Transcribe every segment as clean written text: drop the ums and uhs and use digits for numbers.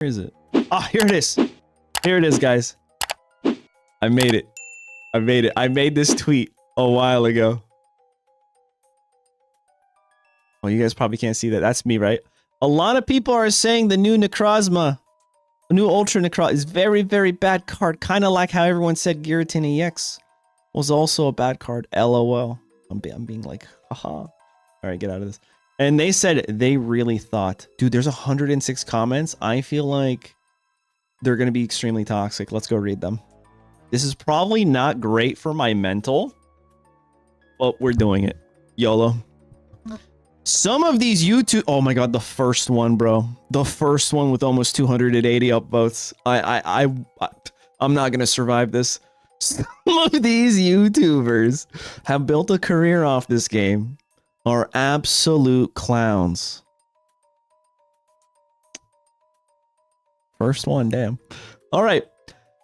Where is it? Oh, here it is. Here it is, guys. I made it. I made it. I made this tweet a while ago. Well, you guys probably can't see that. That's me, right? A lot of people are saying the new Neccrozma, the new Ultra Neccrozma is very, very bad card. Kind of like how everyone said Giratina EX was also a bad card. LOL. I'm being like, haha. All right, get out of this. And they said they really thought, dude, there's 106 comments. I feel like they're going to be extremely toxic. Let's go read them. This is probably not great for my mental, but we're doing it. YOLO. Some of these YouTube... Oh my god, the first one, bro. The first one with almost 280 upvotes. I'm not going to survive this. Some of these YouTubers have built a career off this game. Are absolute clowns. First one, damn. All right.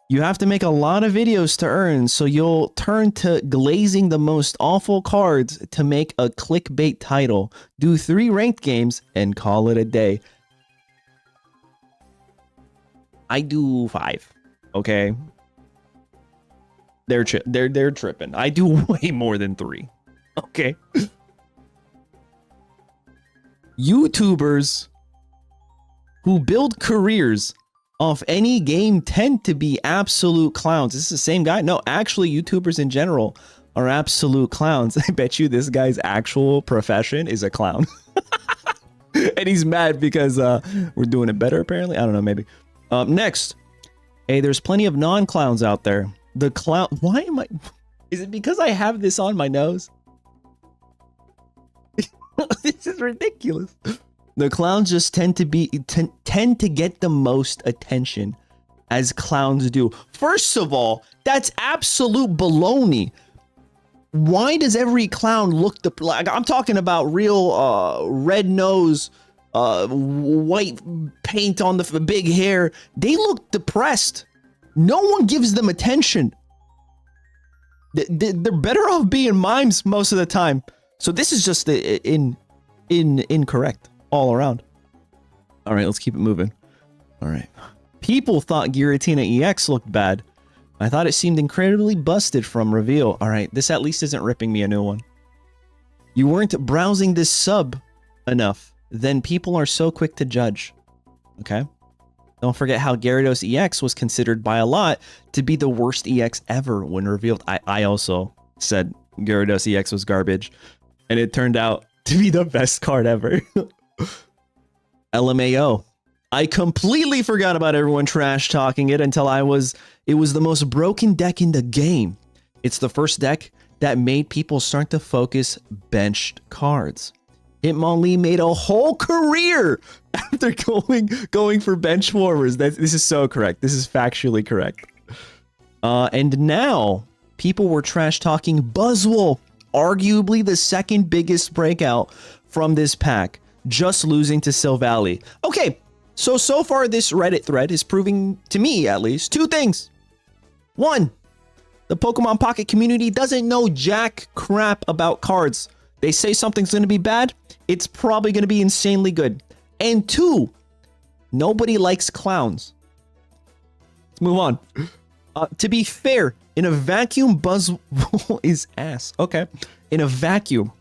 You have to make a lot of videos to earn, so you'll turn to glazing the most awful cards to make a clickbait title. Do 3 ranked games and call it a day. I do 5. Okay. They're tripping. I do way more than 3. Okay. YouTubers who build careers off any game tend to be absolute clowns. This is the same guy? No, actually, YouTubers in general are absolute clowns. I bet you this guy's actual profession is a clown. And he's mad because we're doing it better, apparently. I don't know, maybe. Next. Hey, there's plenty of non-clowns out there. The clown... Why am I... Is it because I have this on my nose? This is ridiculous. The clowns just tend to get the most attention, as clowns do. First of all, that's absolute baloney. Why does every clown look like... I'm talking about real red nose, white paint on the big hair. They look depressed. No one gives them attention. They're better off being mimes most of the time. So this is just incorrect all around. All right, let's keep it moving. All right. People thought Giratina EX looked bad. I thought it seemed incredibly busted from reveal. All right, this at least isn't ripping me a new one. You weren't browsing this sub enough. Then people are so quick to judge. Okay. Don't forget how Gyarados EX was considered by a lot to be the worst EX ever when revealed. I also said Gyarados EX was garbage. And it turned out to be the best card ever. LMAO. I completely forgot about everyone trash talking it until it was the most broken deck in the game. It's the first deck that made people start to focus benched cards. Hitmonlee made a whole career after going for bench warmers. This is so correct. This is factually correct. And now people were trash talking Buzzwole. Arguably the second biggest breakout from this pack, just losing to Silvally. Okay, so far this Reddit thread is proving, to me at least, 2 things. 1, the Pokemon Pocket community doesn't know jack crap about cards. They say something's going to be bad, it's probably going to be insanely good. And 2, nobody likes clowns. Let's move on. To be fair, in a vacuum, Buzzwole is ass. Okay. In a vacuum.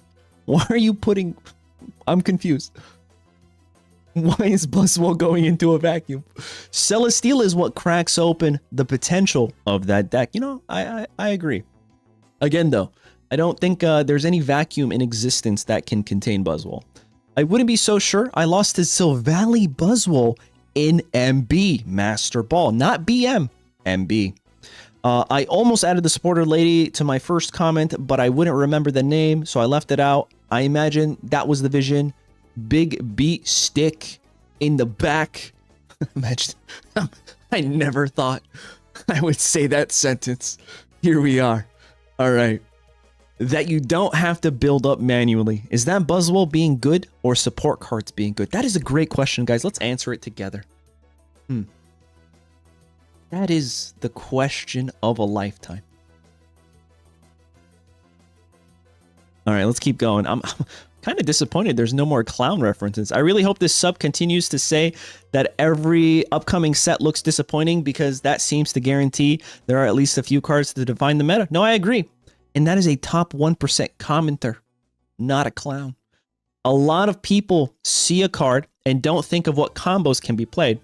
Why are you putting... I'm confused. Why is Buzzwole going into a vacuum? Celesteela is what cracks open the potential of that deck. You know, I agree. Again, though, I don't think there's any vacuum in existence that can contain Buzzwole. I wouldn't be so sure. I lost to Silvally Buzzwole in MB Master Ball. Not BM. MB. I almost added the supporter lady to my first comment, but I wouldn't remember the name, so I left it out. I imagine that was the vision. Big beat stick in the back. Imagine. I never thought I would say that sentence. Here we are. All right. That you don't have to build up manually. Is that Buzzwole being good or support cards being good? That is a great question, guys. Let's answer it together. That is the question of a lifetime. All right, let's keep going. I'm kind of disappointed there's no more clown references. I really hope this sub continues to say that every upcoming set looks disappointing, because that seems to guarantee there are at least a few cards to define the meta. No, I agree. And that is a top 1% commenter, not a clown. A lot of people see a card and don't think of what combos can be played,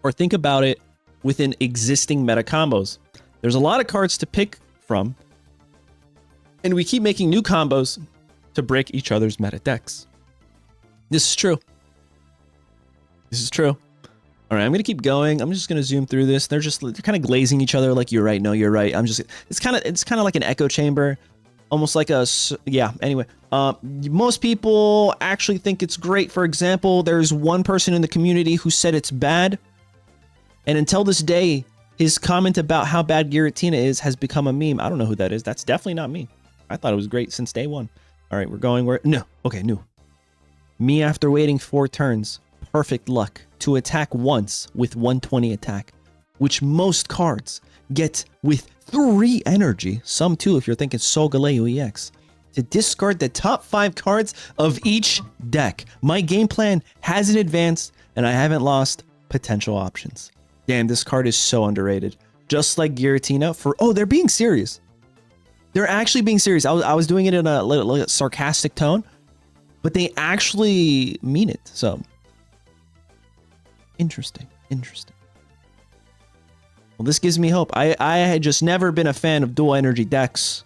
or think about it within existing meta combos. There's a lot of cards to pick from, and we keep making new combos to break each other's meta decks. This is true. This is true. All right, I'm gonna keep going. I'm just gonna zoom through this. They're kind of glazing each other like, you're right, no, you're right. It's kind of like an echo chamber, almost like a, yeah. Anyway, most people actually think it's great. For example, there's one person in the community who said it's bad, and until this day, his comment about how bad Giratina is has become a meme. I don't know who that is. That's definitely not me. I thought it was great since day one. All right, we're going where... No. Okay, new. Me after waiting 4 turns. Perfect luck to attack once with 120 attack, which most cards get with 3 energy. Some 2 if you're thinking Solgaleo EX. To discard the top 5 cards of each deck. My game plan hasn't advanced, and I haven't lost potential options. Damn, this card is so underrated. Just like Giratina for... Oh, they're being serious. They're actually being serious. I was doing it in a little sarcastic tone, but they actually mean it. So, interesting. Interesting. Well, this gives me hope. I had just never been a fan of dual energy decks.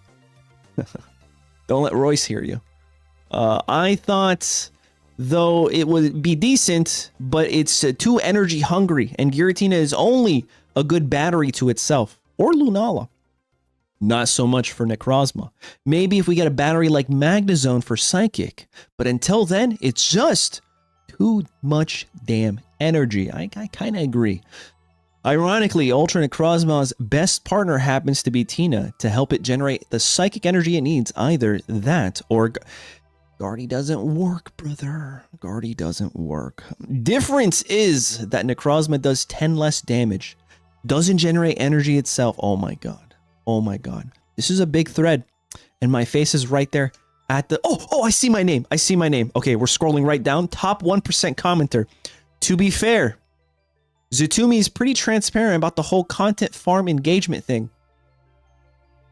Don't let Royce hear you. I thought, though, it would be decent, but it's too energy hungry, and Giratina is only a good battery to itself. Or Lunala. Not so much for Neccrozma. Maybe if we get a battery like Magnezone for Psychic. But until then, it's just too much damn energy. I kind of agree. Ironically, Ultra Neccrozma's best partner happens to be Tina to help it generate the psychic energy it needs. Either that or... Guardy doesn't work, brother. Guardy doesn't work. Difference is that Neccrozma does 10 less damage. Doesn't generate energy itself. Oh my god. Oh my god. This is a big thread. And my face is right there at the... Oh, I see my name. I see my name. Okay, we're scrolling right down. Top 1% commenter. To be fair, Zutumi is pretty transparent about the whole content farm engagement thing.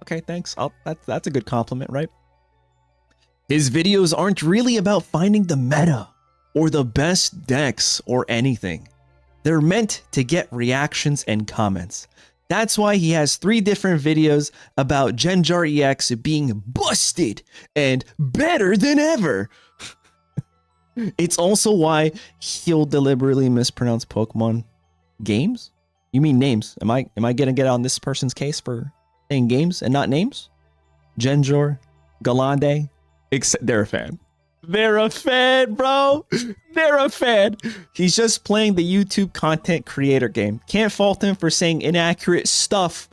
Okay, thanks. That's a good compliment, right? His videos aren't really about finding the meta or the best decks or anything. They're meant to get reactions and comments. That's why he has 3 different videos about Genjar EX being busted and better than ever. It's also why he'll deliberately mispronounce Pokemon games. You mean names? Am I gonna get on this person's case for saying games and not names? Genjar, Galande, except they're a fan. They're a fan, bro. They're a fan. He's just playing the YouTube content creator game. Can't fault him for saying inaccurate stuff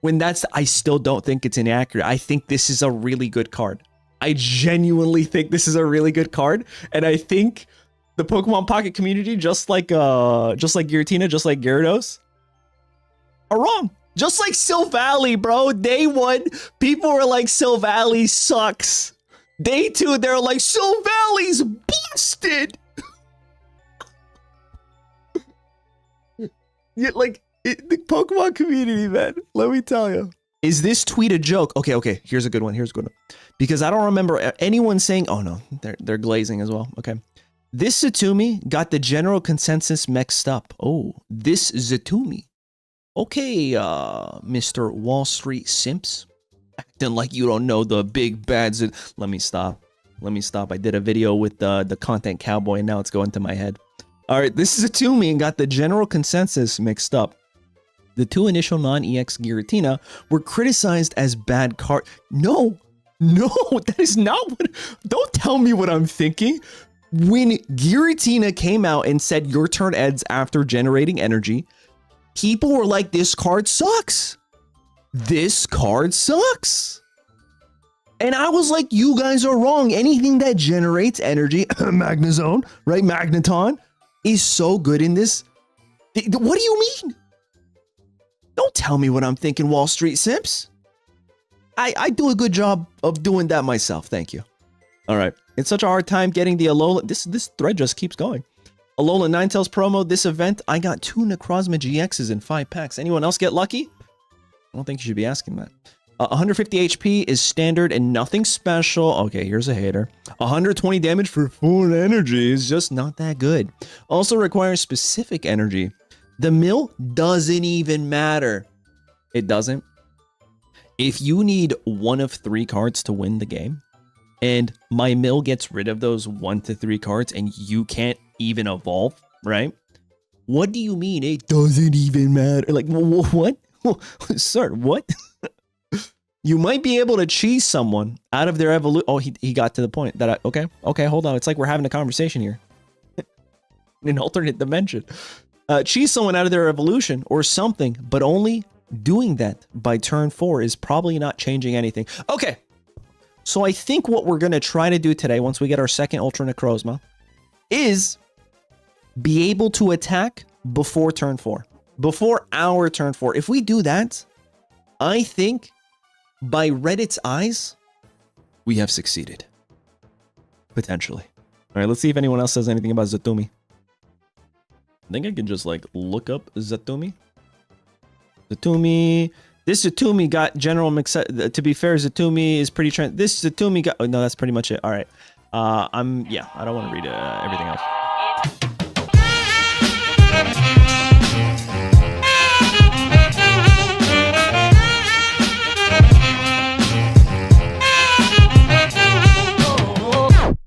when I still don't think it's inaccurate. I think this is a really good card. I genuinely think this is a really good card. And I think the Pokemon Pocket community, just like Giratina, just like Gyarados, are wrong. Just like Silvally, bro. Day 1, people were like, Silvally sucks. Day 2, they're like, Silvally's busted. Yeah, like the Pokemon community, man. Let me tell you. Is this tweet a joke? Okay. Here's a good one. Because I don't remember anyone saying, oh no, they're glazing as well. Okay. This Zutumi got the general consensus mixed up. Oh, this Zutumi. Okay, Mr. Wall Street Simps. Acting like you don't know the big bad Let me stop. I did a video with the content cowboy and now it's going to my head. All right, this is Zutumi and got the general consensus mixed up. The 2 initial non-EX Giratina were criticized as bad card. No, that is not what... Don't tell me what I'm thinking. When Giratina came out and said your turn ends after generating energy, people were like, this card sucks. This card sucks. And I was like, you guys are wrong. Anything that generates energy, Magnezone, right? Magneton is so good in this. What do you mean? Don't tell me what I'm thinking, Wall Street Simps. I do a good job of doing that myself. Thank you. All right. It's such a hard time getting the Alola. This thread just keeps going. Alola Ninetales promo. This event, I got 2 Neccrozma GXs in 5 packs. Anyone else get lucky? I don't think you should be asking that. 150 HP is standard and nothing special. Okay, here's a hater. 120 damage for 4 energy is just not that good. Also requires specific energy. The mill doesn't even matter. It doesn't. If you need 1 of 3 cards to win the game, and my mill gets rid of those 1 to 3 cards and you can't even evolve, right? What do you mean it doesn't even matter? Like, what? Sir, what? You might be able to cheese someone out of their evolution. Oh, he got to the point that okay, hold on. It's like we're having a conversation here. In an alternate dimension. Cheese someone out of their evolution or something, but only doing that by turn 4 is probably not changing anything. Okay, so I think what we're going to try to do today, once we get our second Ultra Neccrozma, is be able to attack before turn 4. Before our turn 4. If we do that, I think by Reddit's eyes, we have succeeded. Potentially. All right, let's see if anyone else says anything about Zatumi. I think I can just like look up Zatumi. Zatumi. This Zatumi got general mix. To be fair, Zatumi is pretty. This Zatumi got. Oh, no, that's pretty much it. All right. I don't want to read everything else.